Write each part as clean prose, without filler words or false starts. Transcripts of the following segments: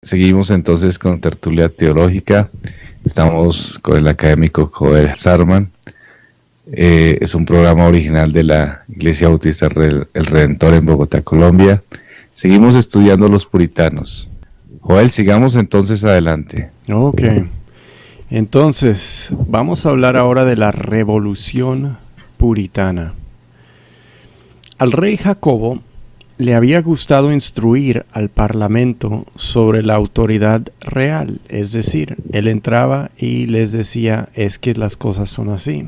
Seguimos entonces con Tertulia Teológica. Estamos con el académico Joel Sarman. Es un programa original de la Iglesia Bautista El Redentor en Bogotá, Colombia. Seguimos estudiando los puritanos. Joel, sigamos entonces adelante. Ok. Entonces, vamos a hablar ahora de la revolución puritana. Al rey Jacobo le había gustado instruir al parlamento sobre la autoridad real, es decir, él entraba y les decía, es que las cosas son así.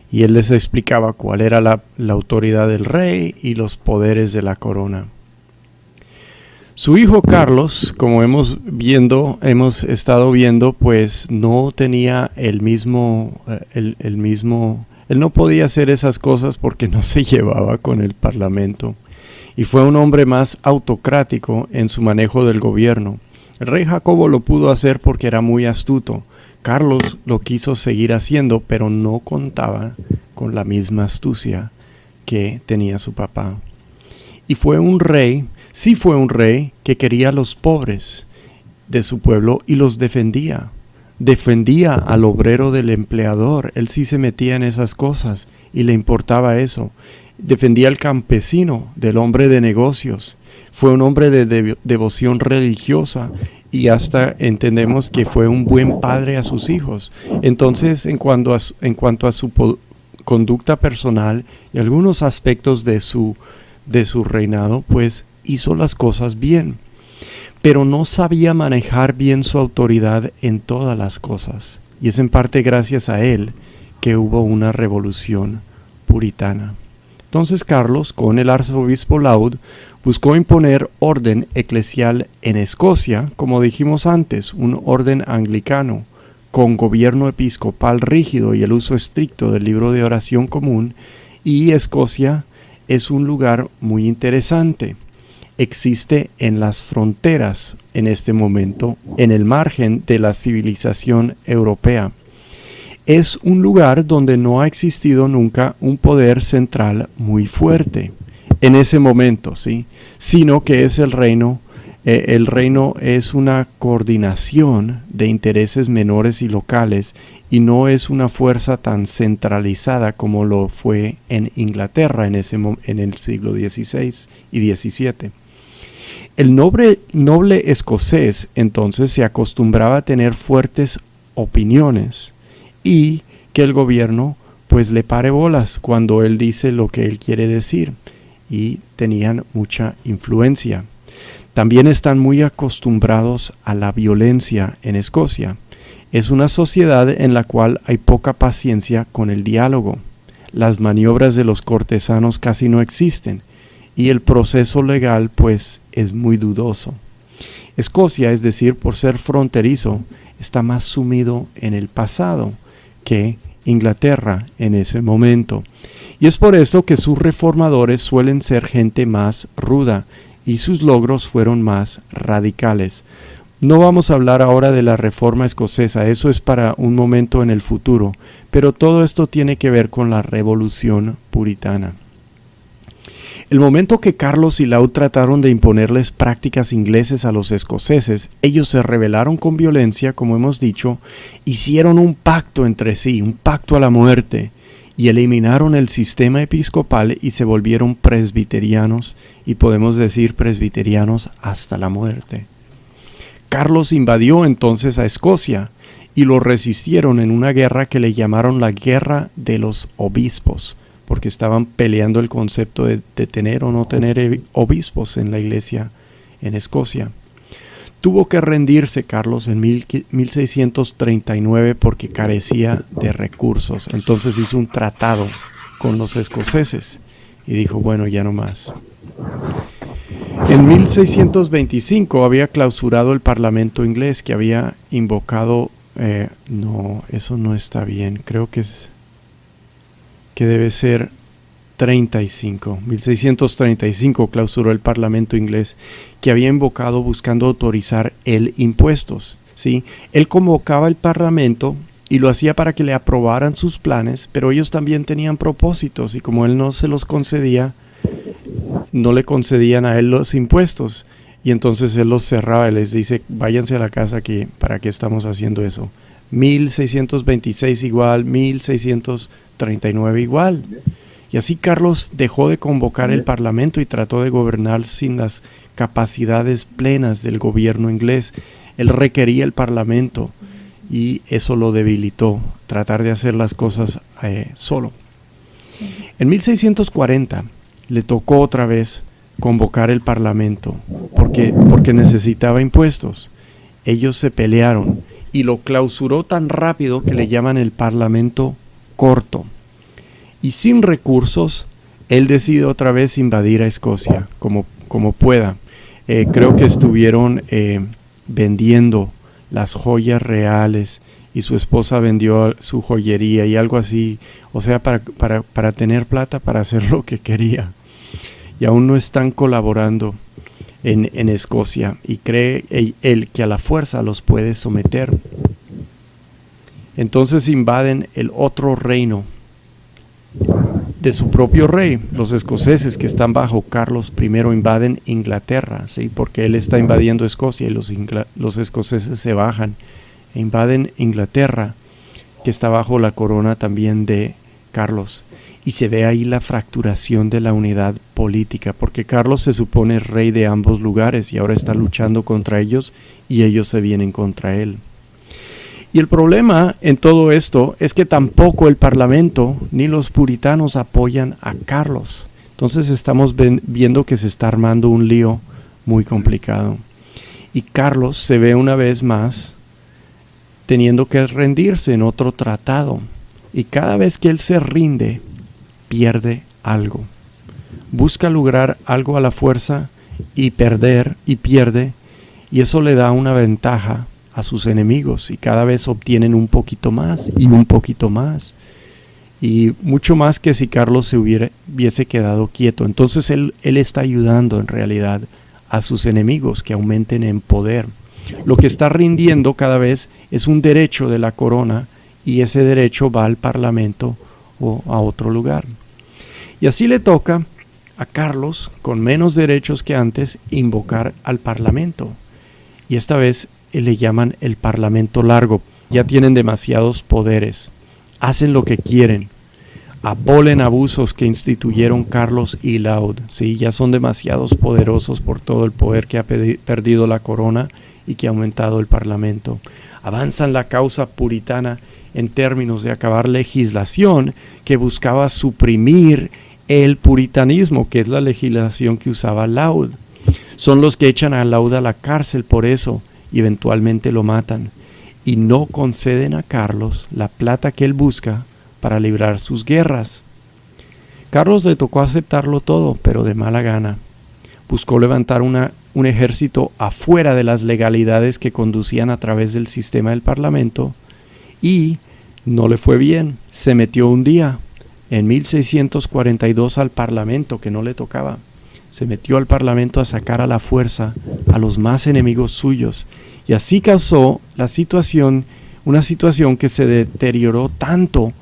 Y él les explicaba cuál era la autoridad del rey y los poderes de la corona. Su hijo Carlos, como hemos estado viendo, pues no tenía él no podía hacer esas cosas porque no se llevaba con el parlamento. Y fue un hombre más autocrático en su manejo del gobierno. El rey Jacobo lo pudo hacer porque era muy astuto. Carlos lo quiso seguir haciendo, pero no contaba con la misma astucia que tenía su papá. Y fue un rey que quería a los pobres de su pueblo y los defendía. Defendía al obrero del empleador. Él sí se metía en esas cosas y le importaba eso. Defendía al campesino, del hombre de negocios. Fue un hombre de devoción religiosa y hasta entendemos que fue un buen padre a sus hijos. Entonces, en cuanto a su conducta personal y algunos aspectos de su reinado, pues hizo las cosas bien. Pero no sabía manejar bien su autoridad en todas las cosas. Y es en parte gracias a él que hubo una revolución puritana. Entonces Carlos, con el arzobispo Laud, buscó imponer orden eclesial en Escocia, como dijimos antes, un orden anglicano, con gobierno episcopal rígido y el uso estricto del libro de oración común. Y Escocia es un lugar muy interesante. Existe en las fronteras en este momento, en el margen de la civilización europea. Es un lugar donde no ha existido nunca un poder central muy fuerte en ese momento, ¿sí? Sino que es el reino es una coordinación de intereses menores y locales y no es una fuerza tan centralizada como lo fue en Inglaterra en el siglo XVI y XVII. El noble escocés entonces se acostumbraba a tener fuertes opiniones y que el gobierno pues le pare bolas cuando él dice lo que él quiere decir, y tenían mucha influencia. También están muy acostumbrados a la violencia en Escocia. Es una sociedad en la cual hay poca paciencia con el diálogo. Las maniobras de los cortesanos casi no existen y el proceso legal pues es muy dudoso. Escocia, es decir, por ser fronterizo, está más sumido en el pasado que Inglaterra en ese momento. Y es por esto que sus reformadores suelen ser gente más ruda y sus logros fueron más radicales. No vamos a hablar ahora de la reforma escocesa, eso es para un momento en el futuro, pero todo esto tiene que ver con la revolución puritana. El momento que Carlos y Laud trataron de imponerles prácticas ingleses a los escoceses, ellos se rebelaron con violencia, como hemos dicho, hicieron un pacto entre sí, un pacto a la muerte, y eliminaron el sistema episcopal y se volvieron presbiterianos, y podemos decir presbiterianos hasta la muerte. Carlos invadió entonces a Escocia y lo resistieron en una guerra que le llamaron la Guerra de los Obispos, porque estaban peleando el concepto de tener o no tener obispos en la iglesia en Escocia. Tuvo que rendirse Carlos en 1639 porque carecía de recursos. Entonces hizo un tratado con los escoceses y dijo, bueno, ya no más. En 1625 había clausurado el parlamento inglés que había invocado... no, eso no está bien. Creo que debe ser 1635 clausuró el parlamento inglés que había invocado buscando autorizar el impuestos, ¿sí? Él convocaba el parlamento y lo hacía para que le aprobaran sus planes, pero ellos también tenían propósitos y como él no se los concedía, no le concedían a él los impuestos. Y entonces él los cerraba y les dice, váyanse a la casa, que ¿para qué estamos haciendo eso? 1626 igual, 1639 igual. Y así Carlos dejó de convocar el parlamento y trató de gobernar sin las capacidades plenas del gobierno inglés. Él requería el parlamento y eso lo debilitó, tratar de hacer las cosas solo. En 1640 le tocó otra vez convocar el parlamento porque necesitaba impuestos. Ellos se pelearon y lo clausuró tan rápido que le llaman el parlamento corto. Y sin recursos, él decide otra vez invadir a Escocia como pueda. Creo que estuvieron vendiendo las joyas reales y su esposa vendió su joyería y algo así, o sea, para tener plata para hacer lo que quería. Y aún no están colaborando en Escocia y cree él que a la fuerza los puede someter. Entonces invaden el otro reino de su propio rey. Los escoceses que están bajo Carlos I invaden Inglaterra, ¿sí? Porque él está invadiendo Escocia y los escoceses se bajan e invaden Inglaterra, que está bajo la corona también de Carlos. Y se ve ahí la fracturación de la unidad política, porque Carlos se supone rey de ambos lugares y ahora está luchando contra ellos y ellos se vienen contra él. Y el problema en todo esto es que tampoco el parlamento ni los puritanos apoyan a Carlos. Entonces estamos viendo que se está armando un lío muy complicado. Y Carlos se ve una vez más teniendo que rendirse en otro tratado. Y cada vez que él se rinde, pierde algo. Busca lograr algo a la fuerza y pierde. Y eso le da una ventaja a sus enemigos y cada vez obtienen un poquito más y un poquito más y mucho más que si Carlos se hubiese quedado quieto. Entonces él está ayudando en realidad a sus enemigos que aumenten en poder. Lo que está rindiendo cada vez es un derecho de la corona y ese derecho va al parlamento o a otro lugar. Y así le toca a Carlos, con menos derechos que antes, invocar al parlamento. Y esta vez le llaman el parlamento largo. Ya tienen demasiados poderes. Hacen lo que quieren. Abolen abusos que instituyeron Carlos y Laud. ¿Sí? Ya son demasiados poderosos por todo el poder que ha perdido la corona y que ha aumentado el parlamento. Avanzan la causa puritana en términos de acabar legislación que buscaba suprimir el puritanismo, que es la legislación que usaba Laud. Son los que echan a Laud a la cárcel por eso y eventualmente lo matan. Y no conceden a Carlos la plata que él busca para librar sus guerras. Carlos le tocó aceptarlo todo, pero de mala gana. Buscó levantar un ejército afuera de las legalidades que conducían a través del sistema del parlamento y no le fue bien. Se metió un día, en 1642, al parlamento que no le tocaba. Se metió al parlamento a sacar a la fuerza a los más enemigos suyos. Y así causó una situación que se deterioró tanto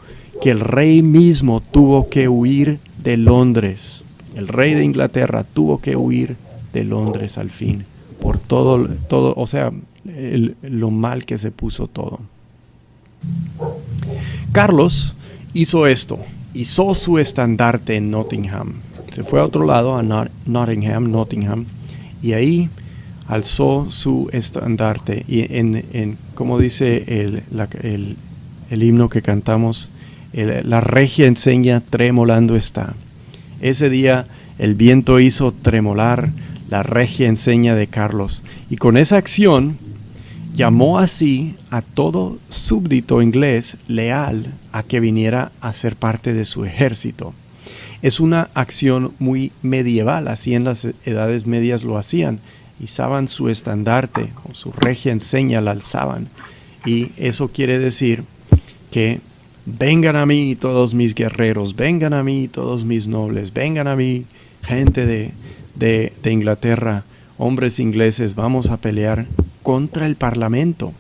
que el rey mismo tuvo que huir de Londres. El rey de Inglaterra tuvo que huir de Londres al fin, por todo, o sea, lo mal que se puso todo. Carlos hizo esto, hizo su estandarte en Nottingham. Se fue a otro lado, a Nottingham, y ahí alzó su estandarte. Y como dice el himno que cantamos, la regia enseña tremolando está. Ese día el viento hizo tremolar la regia enseña de Carlos. Y con esa acción llamó así a todo súbdito inglés leal a que viniera a ser parte de su ejército. Es una acción muy medieval, así en las edades medias lo hacían. Izaban su estandarte o su regia enseña, la alzaban. Y eso quiere decir que vengan a mí todos mis guerreros, vengan a mí todos mis nobles, vengan a mí gente de Inglaterra, hombres ingleses, vamos a pelear contra el parlamento.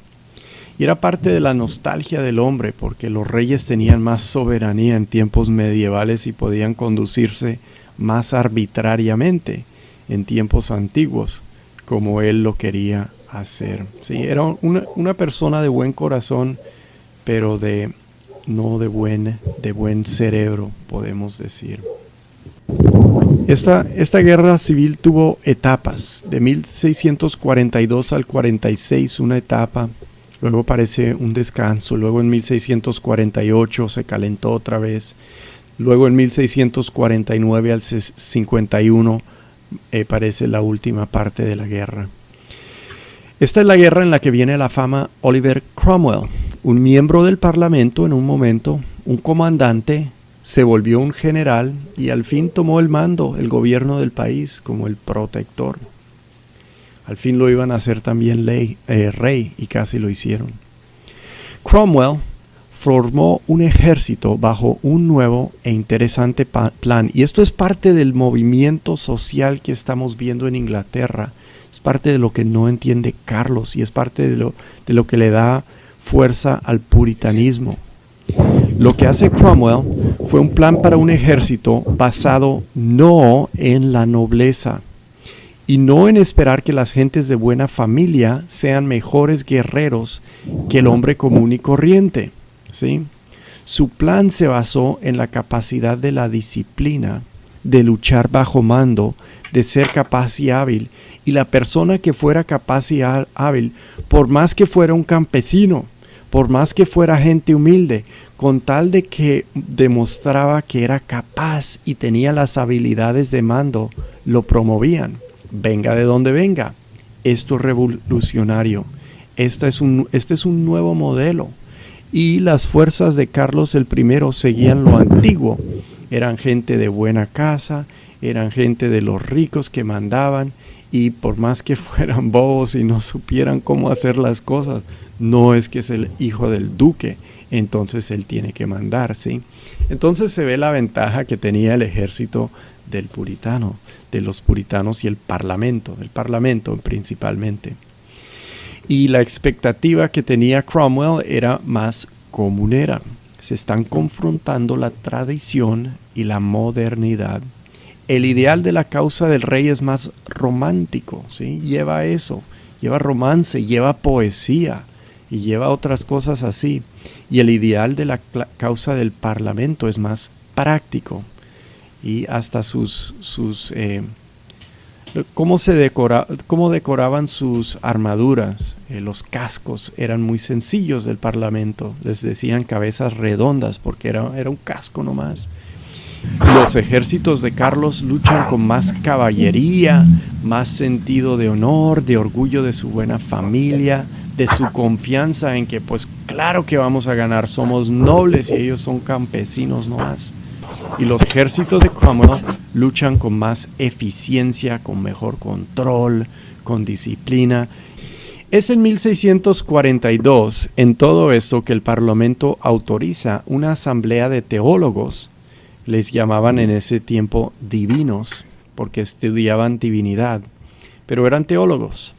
Y era parte de la nostalgia del hombre, porque los reyes tenían más soberanía en tiempos medievales y podían conducirse más arbitrariamente en tiempos antiguos, como él lo quería hacer. Sí, era una persona de buen corazón, pero no de buen cerebro, podemos decir. Esta guerra civil tuvo etapas, de 1642 al 46 una etapa, luego parece un descanso, luego en 1648 se calentó otra vez, luego en 1649 al 51 parece la última parte de la guerra. Esta es la guerra en la que viene a la fama Oliver Cromwell, un miembro del Parlamento en un momento, un comandante, se volvió un general y al fin tomó el mando, el gobierno del país como el protector. Al fin lo iban a hacer también rey y casi lo hicieron. Cromwell formó un ejército bajo un nuevo e interesante plan. Y esto es parte del movimiento social que estamos viendo en Inglaterra. Es parte de lo que no entiende Carlos y es parte de lo que le da fuerza al puritanismo. Lo que hace Cromwell fue un plan para un ejército basado no en la nobleza y no en esperar que las gentes de buena familia sean mejores guerreros que el hombre común y corriente, ¿sí? Su plan se basó en la capacidad de la disciplina, de luchar bajo mando, de ser capaz y hábil. Y la persona que fuera capaz y hábil, por más que fuera un campesino, por más que fuera gente humilde, con tal de que demostraba que era capaz y tenía las habilidades de mando, lo promovían. Venga de donde venga. Esto es revolucionario. Este es un nuevo modelo. Y las fuerzas de Carlos I seguían lo antiguo. Eran gente de buena casa, eran gente de los ricos que mandaban, y por más que fueran bobos y no supieran cómo hacer las cosas, no es que es el hijo del duque, entonces él tiene que mandar, ¿sí? Entonces se ve la ventaja que tenía el ejército de los puritanos y el parlamento, del parlamento principalmente. Y la expectativa que tenía Cromwell era más comunera. Se están confrontando la tradición y la modernidad. El ideal de la causa del rey es más romántico, ¿sí? Lleva eso, lleva romance, lleva poesía y lleva otras cosas así. Y el ideal de la causa del parlamento es más práctico. Y hasta cómo decoraban sus armaduras, los cascos eran muy sencillos del parlamento. Les decían cabezas redondas porque era un casco nomás. Los ejércitos de Carlos luchan con más caballería, más sentido de honor, de orgullo de su buena familia, de su confianza en que pues claro que vamos a ganar, somos nobles y ellos son campesinos nomás. Y los ejércitos de Cromwell luchan con más eficiencia, con mejor control, con disciplina. Es en 1642, en todo esto, que el Parlamento autoriza una asamblea de teólogos. Les llamaban en ese tiempo divinos, porque estudiaban divinidad, pero eran teólogos.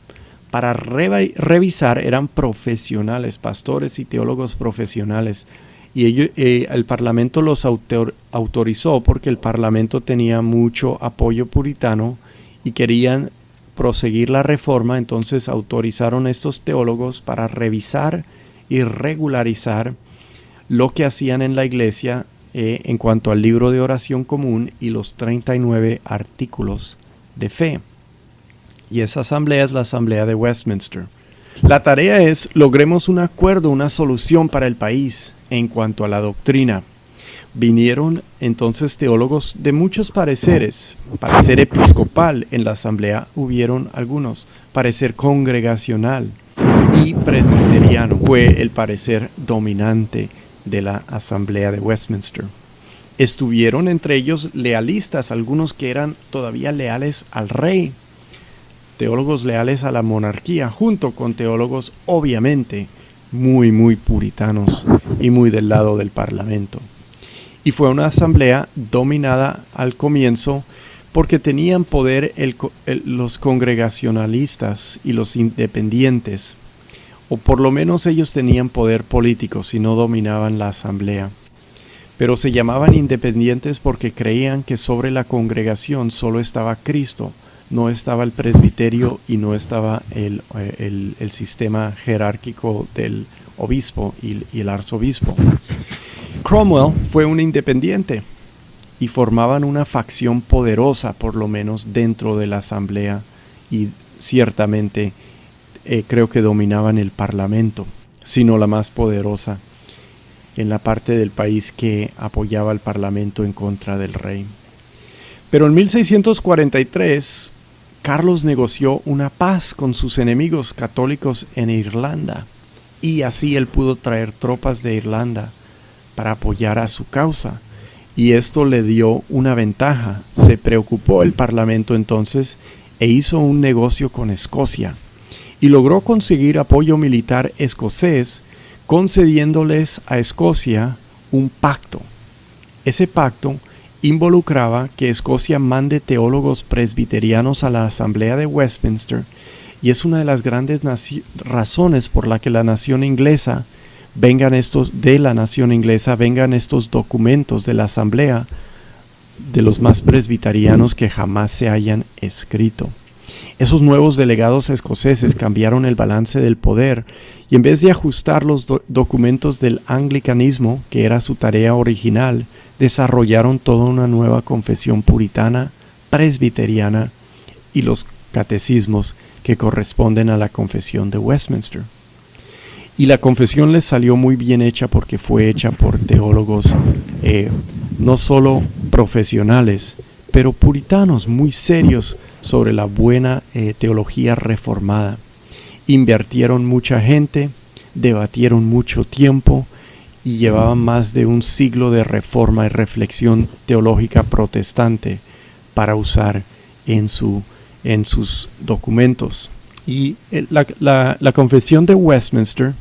Para revisar, eran profesionales, pastores y teólogos profesionales. Y el Parlamento los autorizó porque el Parlamento tenía mucho apoyo puritano y querían proseguir la reforma. Entonces autorizaron a estos teólogos para revisar y regularizar lo que hacían en la iglesia en cuanto al libro de oración común y los 39 artículos de fe. Y esa asamblea es la asamblea de Westminster. La tarea es: logremos un acuerdo, una solución para el país en cuanto a la doctrina. Vinieron entonces teólogos de muchos pareceres. Parecer episcopal, en la asamblea hubieron algunos. Parecer congregacional y presbiteriano fue el parecer dominante de la asamblea de Westminster. Estuvieron entre ellos lealistas, algunos que eran todavía leales al rey, teólogos leales a la monarquía, junto con teólogos obviamente muy puritanos y muy del lado del parlamento. Y fue una asamblea dominada al comienzo porque tenían poder los congregacionalistas y los independientes, o por lo menos ellos tenían poder político si no dominaban la asamblea. Pero se llamaban independientes porque creían que sobre la congregación solo estaba Cristo, no estaba el presbiterio y no estaba el sistema jerárquico del obispo y el arzobispo. Cromwell fue un independiente y formaban una facción poderosa, por lo menos dentro de la asamblea, y ciertamente creo que dominaban el parlamento, sino la más poderosa en la parte del país que apoyaba al parlamento en contra del rey. Pero en 1643, Carlos negoció una paz con sus enemigos católicos en Irlanda, y así él pudo traer tropas de Irlanda para apoyar a su causa, y esto le dio una ventaja. Se preocupó el parlamento entonces e hizo un negocio con Escocia, y logró conseguir apoyo militar escocés, concediéndoles a Escocia un pacto. Ese pacto involucraba que Escocia mande teólogos presbiterianos a la Asamblea de Westminster, y es una de las grandes razones por la que la nación inglesa vengan estos documentos de la Asamblea, de los más presbiterianos que jamás se hayan escrito. Esos nuevos delegados escoceses cambiaron el balance del poder, y en vez de ajustar los documentos del anglicanismo, que era su tarea original, desarrollaron toda una nueva confesión puritana, presbiteriana, y los catecismos que corresponden a la confesión de Westminster. Y la confesión les salió muy bien hecha porque fue hecha por teólogos no solo profesionales, pero puritanos muy serios sobre la buena teología reformada. Invirtieron mucha gente, debatieron mucho tiempo y llevaban más de un siglo de reforma y reflexión teológica protestante para usar en sus documentos. Y la confesión de Westminster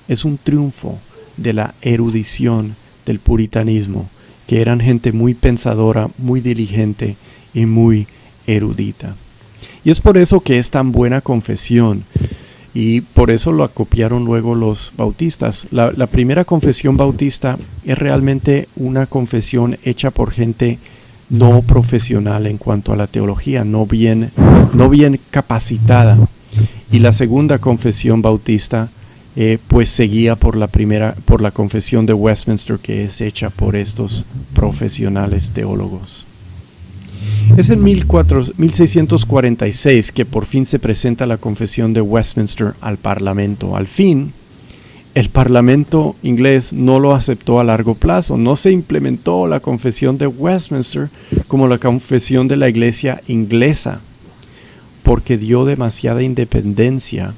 es un triunfo de la erudición del puritanismo, que eran gente muy pensadora, muy diligente y muy erudita. Y es por eso que es tan buena confesión, y por eso lo copiaron luego los bautistas. La primera confesión bautista es realmente una confesión hecha por gente no profesional en cuanto a la teología, no bien capacitada. Y la segunda confesión bautista pues seguía por la confesión de Westminster, que es hecha por estos profesionales teólogos. Es en 1646 que por fin se presenta la confesión de Westminster al Parlamento. Al fin, el Parlamento inglés no lo aceptó a largo plazo. No se implementó la confesión de Westminster como la confesión de la Iglesia inglesa, porque dio demasiada independencia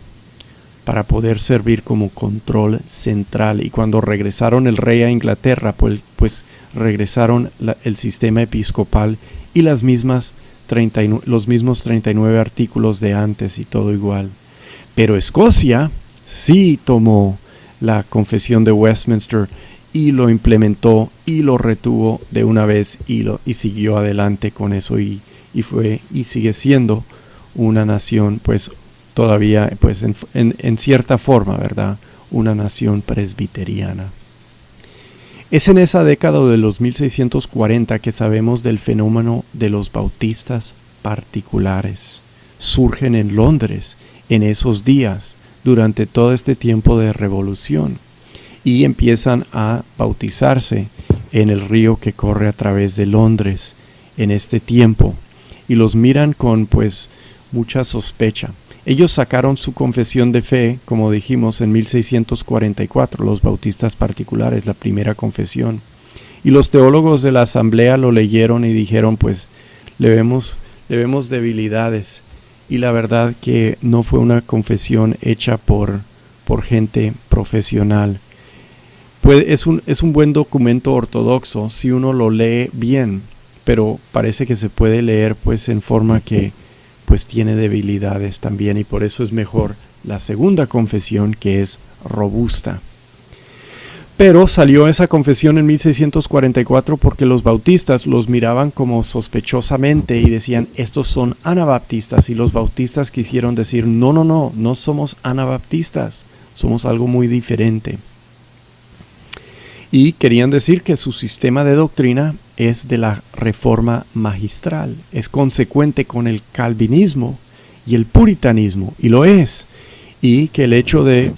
para poder servir como control central. Y cuando regresaron el rey a Inglaterra, pues regresaron el sistema episcopal y los mismos 39 artículos de antes y todo igual. Pero Escocia sí tomó la confesión de Westminster y lo implementó y lo retuvo de una vez y siguió adelante con eso y sigue siendo una nación, pues todavía pues en cierta forma, ¿verdad? Una nación presbiteriana. Es en esa década de los 1640 que sabemos del fenómeno de los bautistas particulares. Surgen en Londres en esos días, durante todo este tiempo de revolución, y empiezan a bautizarse en el río que corre a través de Londres en este tiempo, y los miran con pues mucha sospecha. Ellos sacaron su confesión de fe, como dijimos, en 1644, los bautistas particulares, la primera confesión. Y los teólogos de la asamblea lo leyeron y dijeron, pues, le vemos debilidades. Y la verdad que no fue una confesión hecha por gente profesional. Pues es un buen documento ortodoxo si uno lo lee bien, pero parece que se puede leer pues en forma que pues tiene debilidades también, y por eso es mejor la segunda confesión, que es robusta. Pero salió esa confesión en 1644 porque los bautistas los miraban como sospechosamente y decían, estos son anabaptistas, y los bautistas quisieron decir, no somos anabaptistas, somos algo muy diferente. Y querían decir que su sistema de doctrina es de la reforma magistral, es consecuente con el calvinismo y el puritanismo, y lo es. Y que el hecho de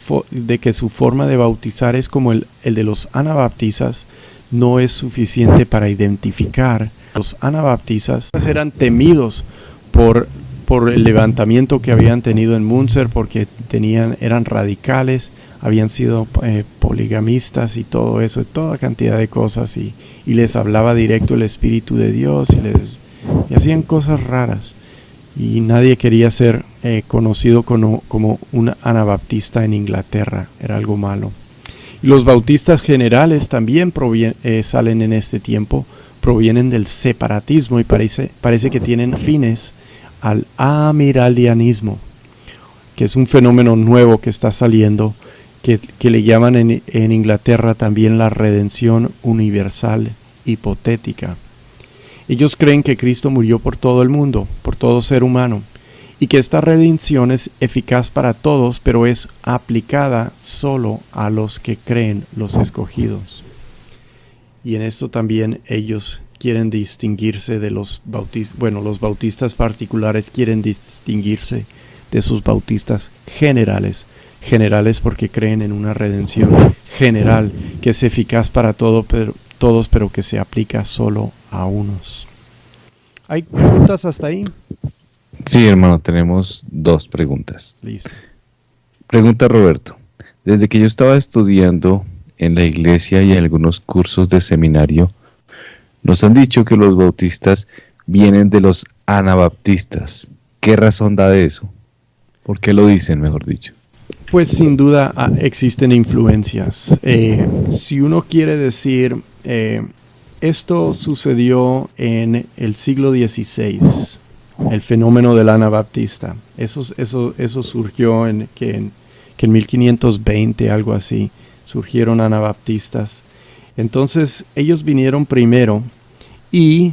que su forma de bautizar es como el de los anabaptistas no es suficiente para identificar. Los anabaptistas eran temidos por el levantamiento que habían tenido en Munster, porque eran radicales, habían sido poligamistas y todo eso, toda cantidad de cosas, y les hablaba directo el Espíritu de Dios, y hacían cosas raras. Y nadie quería ser conocido como un anabaptista en Inglaterra, era algo malo. Y los bautistas generales también salen en este tiempo, provienen del separatismo y parece que tienen fines al amillennialismo, que es un fenómeno nuevo que está saliendo, que le llaman en Inglaterra también la redención universal hipotética. Ellos creen que Cristo murió por todo el mundo, por todo ser humano, y que esta redención es eficaz para todos, pero es aplicada solo a los que creen, los escogidos. Y en esto también ellos quieren distinguirse de los bautistas. Bueno, los bautistas particulares quieren distinguirse de sus bautistas generales porque creen en una redención general que es eficaz para todos, pero que se aplica solo a unos. ¿Hay preguntas hasta ahí? Sí, hermano, tenemos 2 preguntas. Listo. Pregunta Roberto. Desde que yo estaba estudiando en la iglesia y en algunos cursos de seminario, nos han dicho que los bautistas vienen de los anabaptistas. ¿Qué razón da de eso? ¿Por qué lo dicen, mejor dicho? Pues sin duda existen influencias. Si uno quiere decir, esto sucedió en el siglo XVI, el fenómeno del anabaptista. Eso surgió que en 1520, algo así, surgieron anabaptistas. Entonces ellos vinieron primero y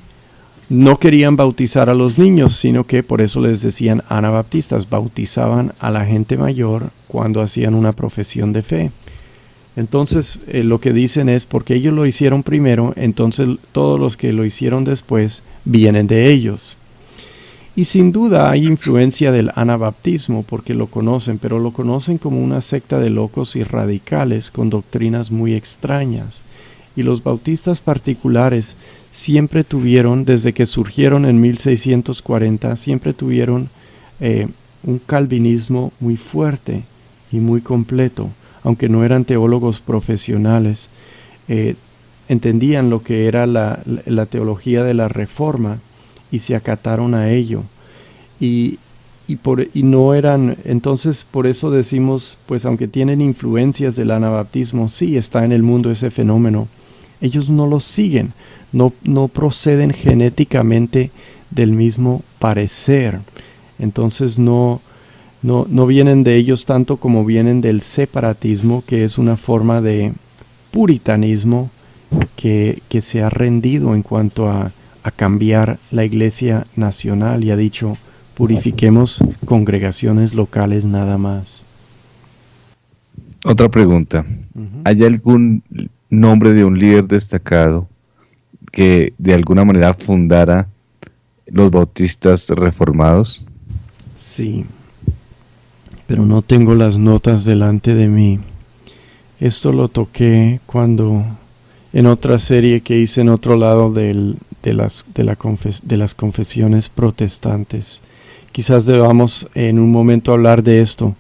no querían bautizar a los niños, sino que por eso les decían anabaptistas. Bautizaban a la gente mayor cuando hacían una profesión de fe. Entonces lo que dicen es, porque ellos lo hicieron primero, entonces todos los que lo hicieron después vienen de ellos. Y sin duda hay influencia del anabaptismo porque lo conocen, pero lo conocen como una secta de locos y radicales con doctrinas muy extrañas. Y los bautistas particulares siempre tuvieron, desde que surgieron en 1640, siempre tuvieron un calvinismo muy fuerte y muy completo. Aunque no eran teólogos profesionales, entendían lo que era la teología de la Reforma y se acataron a ello. Y no eran, entonces por eso decimos, pues aunque tienen influencias del anabaptismo, sí está en el mundo ese fenómeno, ellos no lo siguen, no proceden genéticamente del mismo parecer. Entonces no vienen de ellos tanto como vienen del separatismo, que es una forma de puritanismo que se ha rendido en cuanto a cambiar la iglesia nacional y ha dicho, purifiquemos congregaciones locales nada más. Otra pregunta. ¿Hay algún nombre de un líder destacado que de alguna manera fundara los bautistas reformados? Sí, pero no tengo las notas delante de mí. Esto lo toqué cuando en otra serie que hice en otro lado de las confesiones protestantes. Quizás debamos en un momento hablar de esto.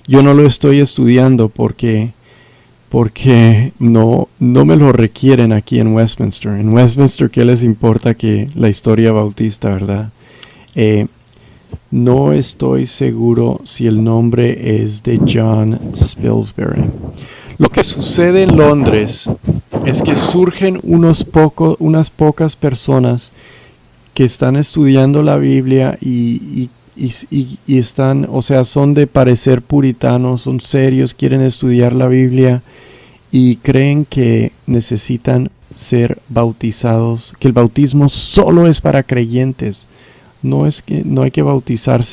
Yo no lo estoy estudiando porque no me lo requieren aquí en Westminster. En Westminster, ¿qué les importa que la historia bautista, verdad? No estoy seguro si el nombre es de John Spilsbury. Lo que sucede en Londres es que surgen unas pocas personas que están estudiando la Biblia y están, o sea, son de parecer puritanos, son serios, quieren estudiar la Biblia y creen que necesitan ser bautizados, que el bautismo solo es para creyentes. No hay que bautizar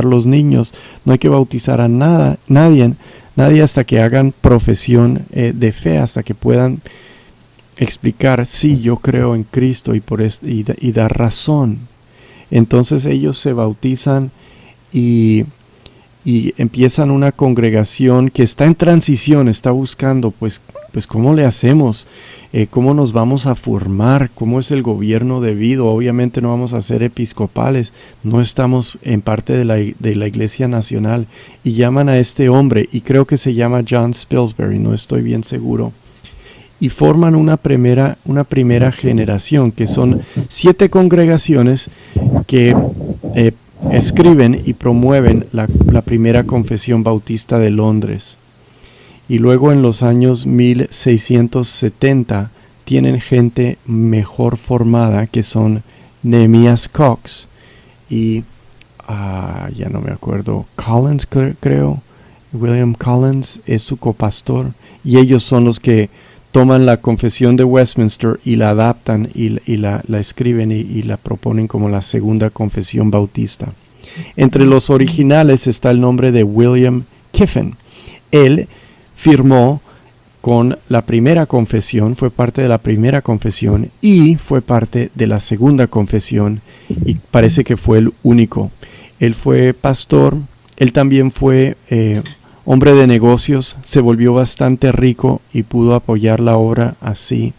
los niños, no hay que bautizar a nadie hasta que hagan profesión de fe, hasta que puedan explicar, sí, yo creo en Cristo y dar razón. Entonces ellos se bautizan y empiezan una congregación que está en transición, está buscando, pues ¿cómo le hacemos? ¿Cómo nos vamos a formar? ¿Cómo es el gobierno debido? Obviamente no vamos a ser episcopales, no estamos en parte de la Iglesia Nacional. Y llaman a este hombre, y creo que se llama John Spilsbury, no estoy bien seguro. Y forman una primera generación, que son 7 congregaciones que escriben y promueven la primera confesión bautista de Londres. Y luego en los años 1670 tienen gente mejor formada, que son Nehemias Cox y ya no me acuerdo, Collins creo, William Collins es su copastor, y ellos son los que toman la confesión de Westminster y la adaptan y la escriben y la proponen como la segunda confesión bautista. Entre los originales está el nombre de William Kiffin. Él firmó con la primera confesión, fue parte de la primera confesión y fue parte de la segunda confesión, y parece que fue el único. Él fue pastor, él también fue hombre de negocios, se volvió bastante rico y pudo apoyar la obra así.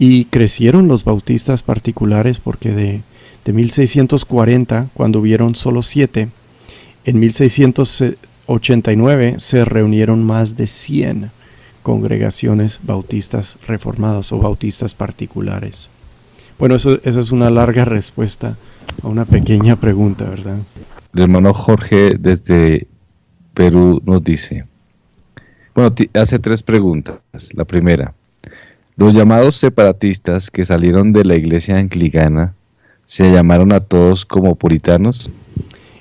Y crecieron los bautistas particulares, porque de 1640, cuando hubieron solo 7, en 1689 se reunieron más de 100 congregaciones bautistas reformadas o bautistas particulares. Bueno, esa es una larga respuesta a una pequeña pregunta, ¿verdad? El hermano Jorge desde Perú nos dice, bueno, hace 3 preguntas. La primera, los llamados separatistas que salieron de la iglesia anglicana, ¿se llamaron a todos como puritanos?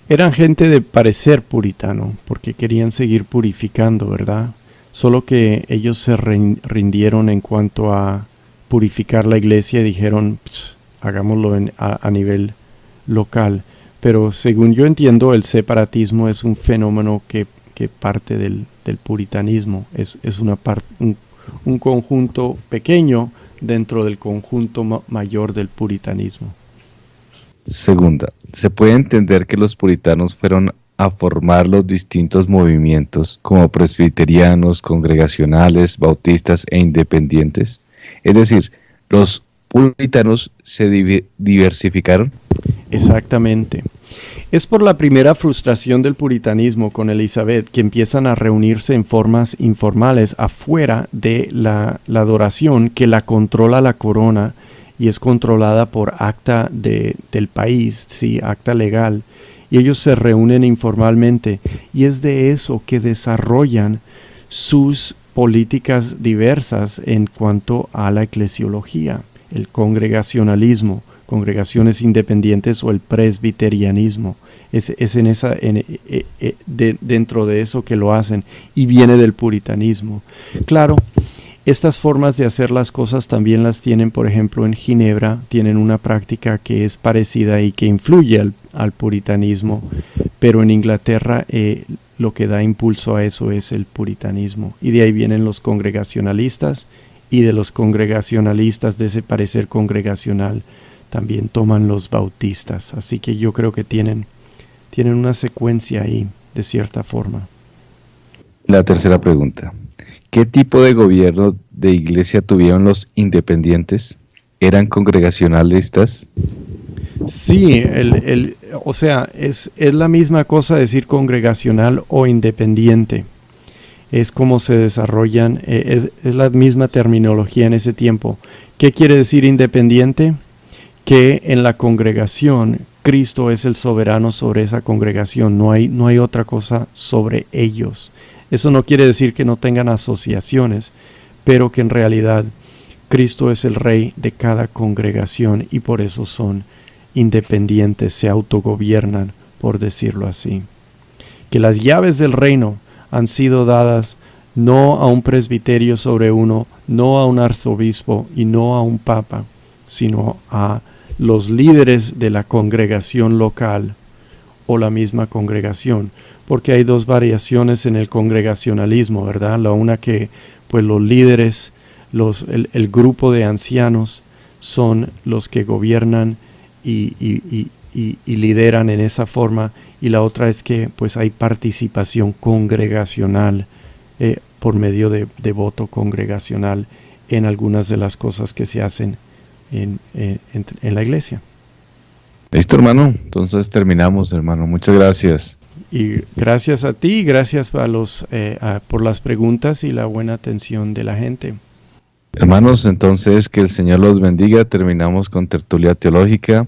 Eran gente de parecer puritano, porque querían seguir purificando, ¿verdad? Solo que ellos se rindieron en cuanto a purificar la iglesia y dijeron, hagámoslo a nivel local. Pero según yo entiendo, el separatismo es un fenómeno que parte del puritanismo. Es un conjunto pequeño dentro del conjunto mayor del puritanismo. Segunda, ¿se puede entender que los puritanos fueron a formar los distintos movimientos como presbiterianos, congregacionales, bautistas e independientes? Es decir, ¿los puritanos se diversificaron? Exactamente. Es por la primera frustración del puritanismo con Elizabeth que empiezan a reunirse en formas informales afuera de la adoración, que la controla la corona y es controlada por acta del país, sí, acta legal. Y ellos se reúnen informalmente, y es de eso que desarrollan sus políticas diversas en cuanto a la eclesiología, el congregacionalismo, congregaciones independientes o el presbiterianismo. Es dentro de eso que lo hacen, y viene del puritanismo. Claro, estas formas de hacer las cosas también las tienen, por ejemplo, en Ginebra, tienen una práctica que es parecida y que influye al puritanismo, pero en Inglaterra lo que da impulso a eso es el puritanismo, y de ahí vienen los congregacionalistas, y de los congregacionalistas, de ese parecer congregacional, también toman los bautistas. Así que yo creo que tienen una secuencia ahí, de cierta forma. La tercera pregunta, ¿qué tipo de gobierno de iglesia tuvieron los independientes? ¿Eran congregacionalistas? Sí, o sea, es la misma cosa decir congregacional o independiente. Es como se desarrollan, es la misma terminología en ese tiempo. ¿Qué quiere decir independiente? Que en la congregación Cristo es el soberano sobre esa congregación, no hay otra cosa sobre ellos. Eso no quiere decir que no tengan asociaciones, pero que en realidad Cristo es el rey de cada congregación, y por eso son independientes, se autogobiernan, por decirlo así. Que las llaves del reino han sido dadas no a un presbiterio sobre uno, no a un arzobispo y no a un papa, sino a los líderes de la congregación local o la misma congregación, porque hay 2 variaciones en el congregacionalismo, ¿verdad? La una que pues los líderes el grupo de ancianos son los que gobiernan y lideran en esa forma, y la otra es que pues hay participación congregacional por medio de voto congregacional en algunas de las cosas que se hacen en la iglesia. Listo, hermano. Entonces terminamos, hermano. Muchas gracias. Y gracias a ti, gracias por las preguntas y la buena atención de la gente. Hermanos, entonces que el Señor los bendiga. Terminamos con Tertulia Teológica.